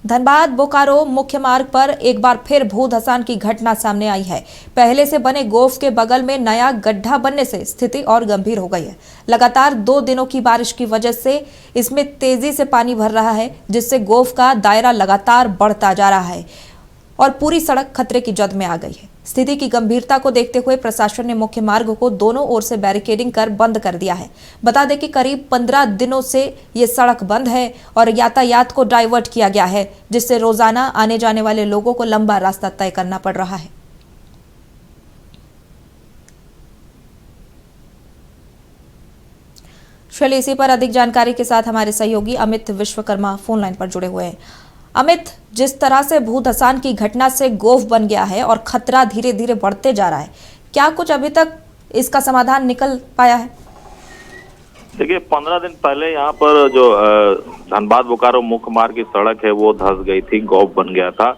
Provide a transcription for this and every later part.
धनबाद बोकारो मुख्य मार्ग पर एक बार फिर भूधसान की घटना सामने आई है। पहले से बने गोफ के बगल में नया गड्ढा बनने से स्थिति और गंभीर हो गई है। लगातार 2 दिनों की बारिश की वजह से इसमें तेजी से पानी भर रहा है, जिससे गोफ का दायरा लगातार बढ़ता जा रहा है और पूरी सड़क खतरे की जद में आ गई है। स्थिति की गंभीरता को देखते हुए प्रशासन ने मुख्य मार्ग को दोनों ओर से बैरिकेडिंग कर बंद कर दिया है। बता दें कि करीब 15 दिनों से ये सड़क बंद है और यातायात को डाइवर्ट किया गया है, जिससे रोजाना आने जाने वाले लोगों को लंबा रास्ता तय करना पड़ रहा है। चलिए इसी पर अधिक जानकारी के साथ हमारे सहयोगी अमित विश्वकर्मा फोन लाइन पर जुड़े हुए हैं। अमित, जिस तरह से भूधसान की घटना से गोफ बन गया है और खतरा धीरे धीरे बढ़ते जा रहा है, क्या कुछ अभी तक इसका समाधान निकल पाया है? देखिए, 15 दिन पहले यहाँ पर जो धनबाद बोकारो मुख्य मार्ग की सड़क है वो धंस गई थी, गोफ बन गया था।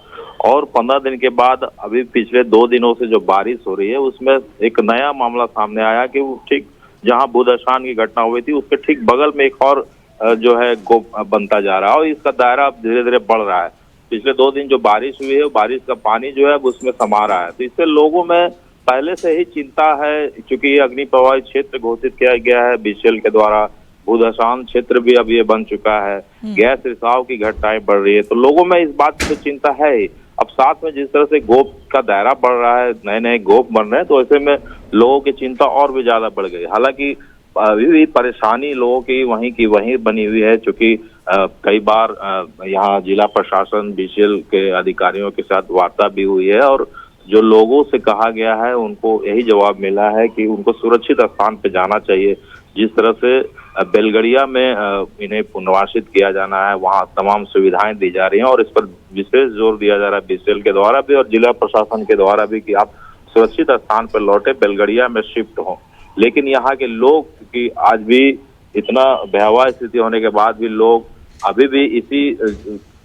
और 15 दिन के बाद अभी पिछले 2 दिनों से जो बारिश हो रही है उसमें एक नया मामला सामने आया कि वो ठीक जहाँ भूधसान की घटना हुई थी उसके ठीक बगल में एक और जो है गोफ बनता जा रहा है और इसका दायरा धीरे धीरे बढ़ रहा है। पिछले 2 दिन जो बारिश हुई है, बारिश का पानी जो है उसमें समा रहा है, तो इससे लोगों में पहले से ही चिंता है। चूंकि ये अग्नि प्रभावित क्षेत्र घोषित किया गया है बीसीएल के द्वारा, भूधसान क्षेत्र भी अब ये बन चुका है, गैस रिसाव की घटनाएं बढ़ रही है, तो लोगों में इस बात की चिंता है ही। अब साथ में जिस तरह से गोफ का दायरा बढ़ रहा है, नए नए गोफ बन रहे हैं, तो ऐसे में लोगों की चिंता और भी ज्यादा बढ़ गई। हालांकि अभी भी परेशानी लोगों की वहीं बनी हुई है, क्योंकि कई बार यहाँ जिला प्रशासन बीसीएल के अधिकारियों के साथ वार्ता भी हुई है और जो लोगों से कहा गया है उनको यही जवाब मिला है कि उनको सुरक्षित स्थान पे जाना चाहिए। जिस तरह से बेलगड़िया में इन्हें पुनर्वासित किया जाना है, वहाँ तमाम सुविधाएं दी जा रही हैं और इस पर विशेष जोर दिया जा रहा है बीसीएल के द्वारा भी और जिला प्रशासन के द्वारा भी कि आप सुरक्षित स्थान पर लौटे, बेलगड़िया में शिफ्ट हों। लेकिन यहाँ के लोग, क्योंकि आज भी इतना भयावह स्थिति होने के बाद भी लोग अभी भी इसी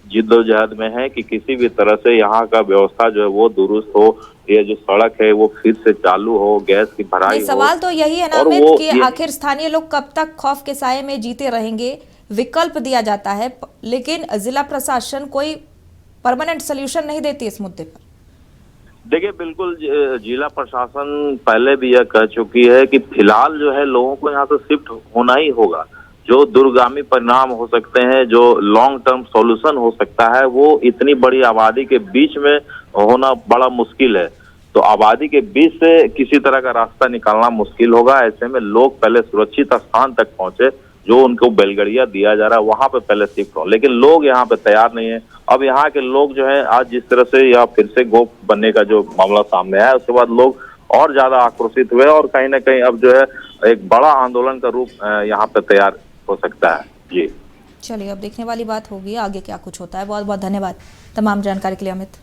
जिद्दोजहद में है कि किसी भी तरह से यहाँ का व्यवस्था जो है वो दुरुस्त हो, ये जो सड़क है वो फिर से चालू हो, गैस की भराई हो। सवाल तो यही है ना अमित कि आखिर स्थानीय लोग कब तक खौफ के साये में जीते रहेंगे? विकल्प दिया जाता है लेकिन जिला प्रशासन कोई परमानेंट सोल्यूशन नहीं देती इस मुद्दे पर। देखिए, बिल्कुल जिला प्रशासन पहले भी यह कह चुकी है कि फिलहाल जो है लोगों को यहाँ से शिफ्ट होना ही होगा। जो दूरगामी परिणाम हो सकते हैं, जो लॉन्ग टर्म सॉल्यूशन हो सकता है, वो इतनी बड़ी आबादी के बीच में होना बड़ा मुश्किल है। तो आबादी के बीच से किसी तरह का रास्ता निकालना मुश्किल होगा। ऐसे में लोग पहले सुरक्षित स्थान तक पहुंचे, जो उनको बेलगड़िया दिया जा रहा है वहां पे पहले शिफ्ट हो, लेकिन लोग यहाँ पे तैयार नहीं है। अब यहाँ के लोग जो है आज जिस तरह से या फिर से गोफ बनने का जो मामला सामने आया उसके बाद लोग और ज्यादा आक्रोशित हुए और कहीं ना कहीं अब जो है एक बड़ा आंदोलन का रूप यहाँ पे तैयार हो सकता है। जी चलिए, अब देखने वाली बात होगी आगे क्या कुछ होता है। बहुत बहुत धन्यवाद तमाम जानकारी के लिए अमित।